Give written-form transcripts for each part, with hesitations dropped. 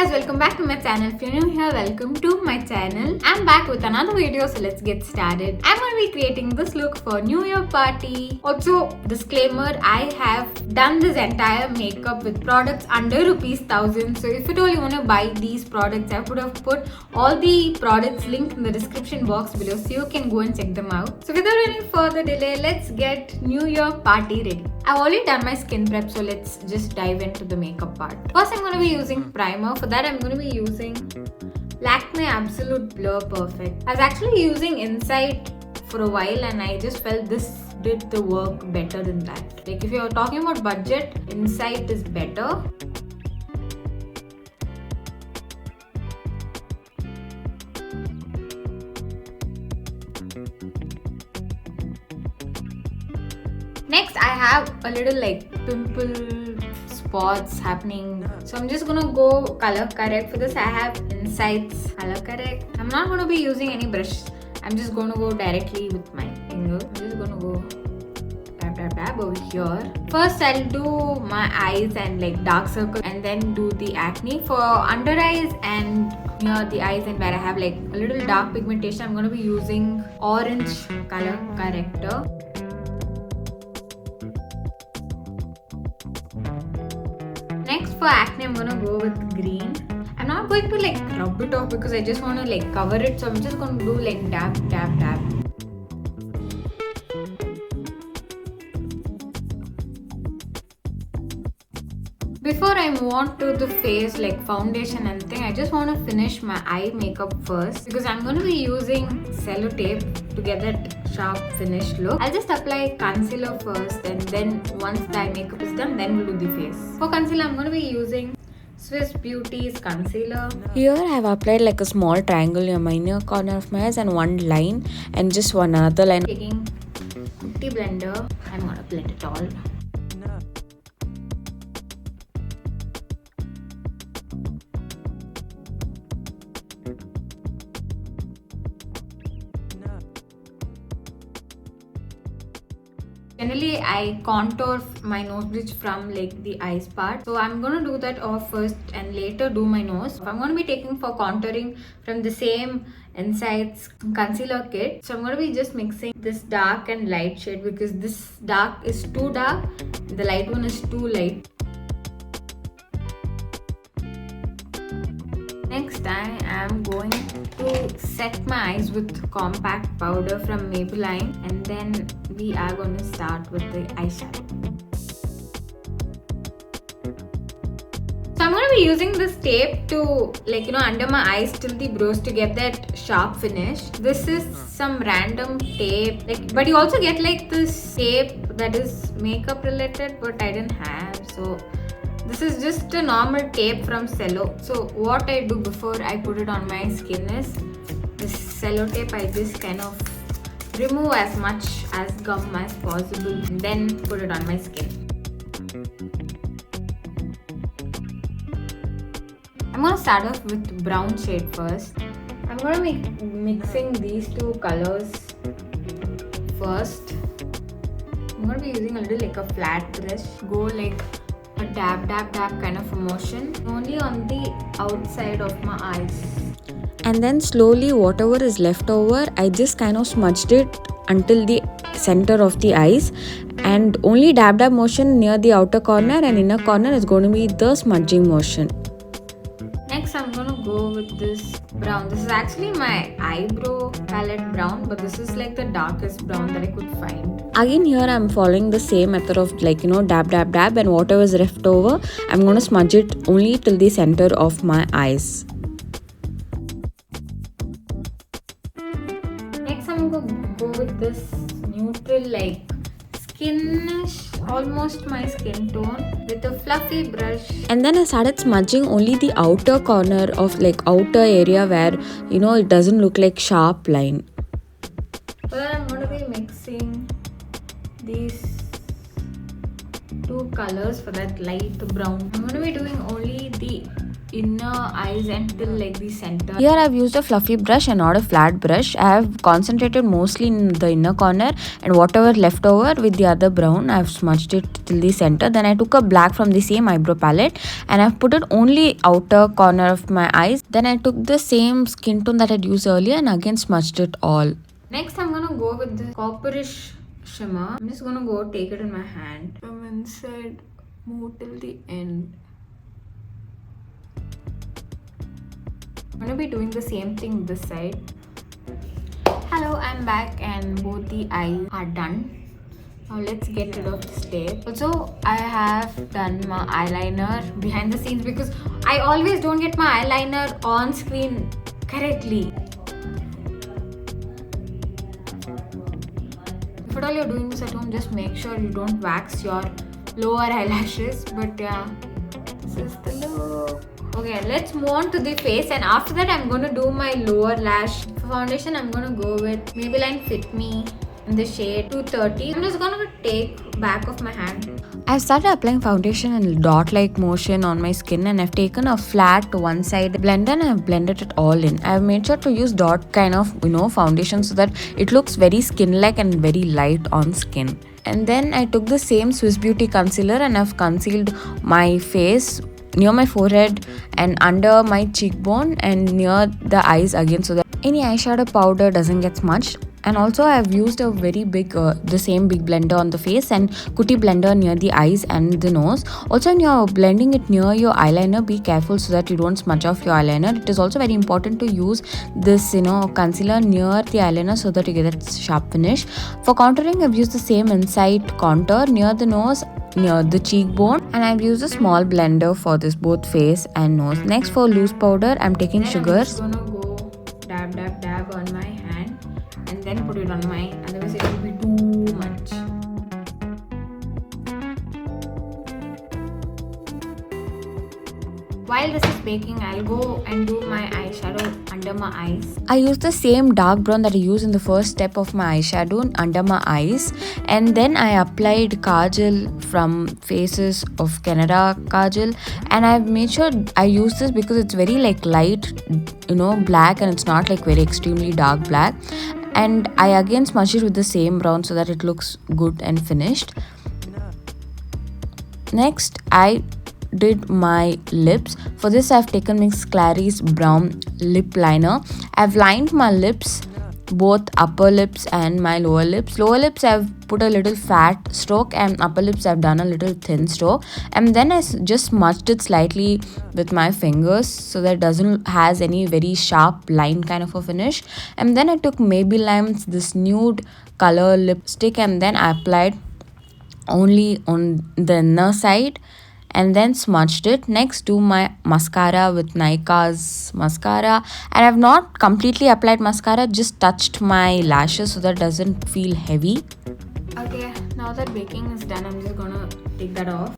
guys, welcome back to my channel. If you're new here, welcome to my channel. I'm back with another video, so let's get started. I'm going to be creating this look for New Year party. Also, disclaimer, I have done this entire makeup with products under ₹1000. So if at all you want to buy these products, I would have put all the products linked in the description box below so you can go and check them out. So without any further delay, let's get New Year party ready. I've already done my skin prep, so let's just dive into the makeup part. First, I'm going to be using primer. For that, I'm going to be using Lakme Absolute Blur Perfect. I was actually using Insight for a while and I just felt this did the work better than that. Like if you're talking about budget, Insight is better. Next, I have a little like pimple spots happening. So I'm just gonna go color correct. For this, I have Insight's color correct. I'm not gonna be using any brush. I'm just gonna go directly with my finger. I'm just gonna go tap over here. First, I'll do my eyes and like dark circle and then do the acne. For under eyes and near the eyes and where I have like a little dark pigmentation, I'm gonna be using orange color corrector. Next for acne, I'm gonna go with green. I'm not going to like rub it off because I just want to like cover it. So I'm just going to do like dab. Before I move on to the face like foundation and thing, I just want to finish my eye makeup first because I'm going to be using sellotape to get that sharp finished look. I'll just apply concealer first and then once the eye makeup is done, then we'll do the face. For concealer, I'm going to be using Swiss Beauty's concealer. Here I have applied like a small triangle near my inner corner of my eyes and one line and just one another line. Taking Beauty Blender, I'm going to blend it all. Generally, I contour my nose bridge from like the eyes part. So I'm going to do that off first and later do my nose. I'm going to be taking for contouring from the same Insight's concealer kit. So I'm going to be just mixing this dark and light shade because this dark is too dark, the light one is too light. Next, I am going to set my eyes with compact powder from Maybelline and then we are going to start with the eyeshadow. So I'm going to be using this tape to under my eyes till the brows to get that sharp finish. This is some random tape but you also get like this tape that is makeup related but I didn't have. So this is just a normal tape from Cello. So what I do before I put it on my skin is this cello tape I just kind of remove as much as gum as possible and then put it on my skin. I'm going to start off with brown shade first. I'm going to be mixing these two colors first. I'm going to be using a little like a flat brush. Go like a dab kind of a motion only on the outside of my eyes. And then slowly whatever is left over, I just kind of smudged it until the center of the eyes and only dab motion near the outer corner and inner corner is going to be the smudging motion. Next, I'm going to go with this brown. This is actually my eyebrow palette brown, but this is like the darkest brown that I could find. Again here I'm following the same method of dab and whatever is left over, I'm going to smudge it only till the center of my eyes. Next, I'm going to go with this neutral like skinish, almost my skin tone with a fluffy brush. And then I started smudging only the outer corner of outer area where it doesn't look like sharp line. So then I'm going to be mixing these two colors for that light brown. I'm going to be doing only the inner eyes until like the center. Here I've used a fluffy brush and not a flat brush. I have concentrated mostly in the inner corner, and whatever left over with the other brown, I've smudged it till the center. Then I took a black from the same eyebrow palette and I've put it only outer corner of my eyes. Then I took the same skin tone that I'd used earlier and again smudged it all. Next I'm gonna go with the copperish shimmer. I'm just gonna go take it in my hand from inside, move till the end. I'm gonna be doing the same thing this side. Hello, I'm back and both the eyes are done. Now let's get rid of this tape. Also, I have done my eyeliner behind the scenes because I always don't get my eyeliner on screen correctly. If at all you're doing this at home, just make sure you don't wax your lower eyelashes. But yeah, this is the look. Okay, let's move on to the face, and after that I'm going to do my lower lash. For foundation, I'm going to go with Maybelline Fit Me in the shade 230. I'm just going to take back of my hand. I've started applying foundation in dot-like motion on my skin, and I've taken a flat one-side blender and I've blended it all in. I've made sure to use dot kind of foundation so that it looks very skin-like and very light on skin. And then I took the same Swiss Beauty concealer and I've concealed my face near my forehead and under my cheekbone and near the eyes again so that any eyeshadow powder doesn't get smudged. And also I've used a very big the same big blender on the face and Kuti blender near the eyes and the nose. Also when you're blending it near your eyeliner, be careful so that you don't smudge off your eyeliner. It is also very important to use this concealer near the eyeliner so that you get that sharp finish. For contouring, I've used the same inside contour near the nose, near the cheekbone, and I've used a small blender for this both face and nose. Next, for loose powder, I'm taking sugars. I'm just gonna go dab on my hand and then put it on my, otherwise it will be too much. While this is baking, I'll go and do my eyeshadow under my eyes. I used the same dark brown that I used in the first step of my eyeshadow under my eyes, and then I applied kajal from Faces of Canada kajal, and I've made sure I use this because it's very like light black, and it's not like very extremely dark black. And I again smudged it with the same brown so that it looks good and finished. Next, I did my lips. For this, I've taken Miss Clary's brown lip liner. I've lined my lips, both upper lips and my lower lips. Lower lips, I've put a little fat stroke, and upper lips, I've done a little thin stroke. And then I just smudged it slightly with my fingers so that it doesn't has any very sharp line kind of a finish. And then I took Maybelline's this nude color lipstick, and then I applied only on the inner side and then smudged it. Next, do my mascara with Nykaa's mascara, and I've not completely applied mascara, just touched my lashes so that it doesn't feel heavy. Okay, now that baking is done, I'm just gonna take that off.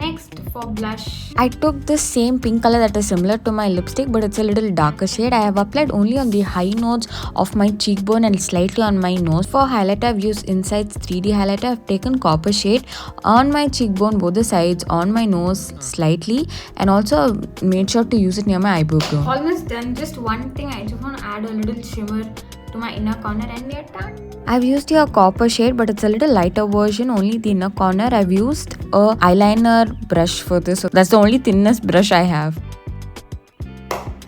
Next, for blush, I took the same pink color that is similar to my lipstick, but it's a little darker shade. I have applied only on the high nodes of my cheekbone and slightly on my nose. For highlighter, I've used Insight's 3D highlighter. I've taken copper shade on my cheekbone, both the sides, on my nose slightly, and also made sure to use it near my eyebrow bone. almost done. Just one thing, I just want to add a little shimmer to my inner corner and we are done. I've used here copper shade, but it's a little lighter version, only the inner corner. I've used a eyeliner brush for this. So that's the only thinnest brush I have.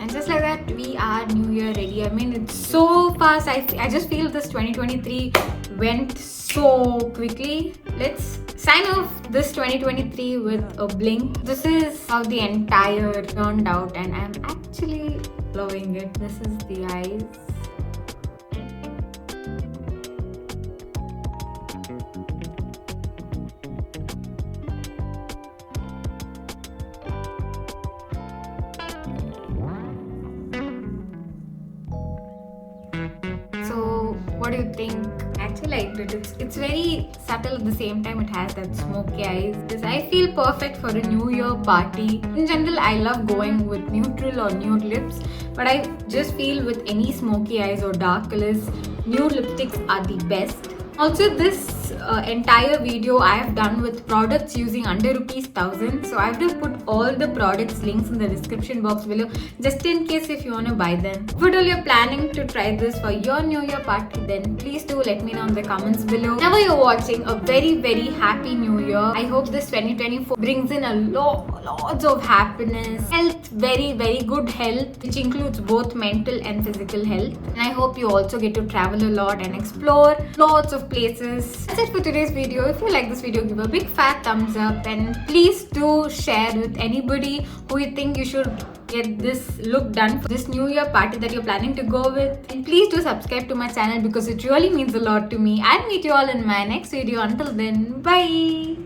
And just like that, we are New Year ready. I mean, it's so fast. I just feel this 2023 went so quickly. Let's sign off this 2023 with a blink. This is how the entire turned out, and I'm actually loving it. This is the eyes. What do you think? I actually liked it. It's very subtle at the same time. It has that smoky eyes. I feel perfect for a New Year party. In general, I love going with neutral or nude lips, but I just feel with any smoky eyes or dark colors, nude lipsticks are the best. Also, this entire video I have done with products using under ₹1,000. So I have to put all the products links in the description box below, just in case if you want to buy them. If at all you're planning to try this for your New Year party, then please do let me know in the comments below. Whenever you're watching, a very happy New Year. I hope this 2024 brings in a lots of happiness, health, very good health, which includes both mental and physical health. And I hope you also get to travel a lot and explore lots of places. That's it for today's video. If you like this video, give a big fat thumbs up, and please do share with anybody who you think you should get this look done for this New Year party that you're planning to go with. And please do subscribe to my channel because it really means a lot to me. I'll meet you all in my next video. Until then, bye.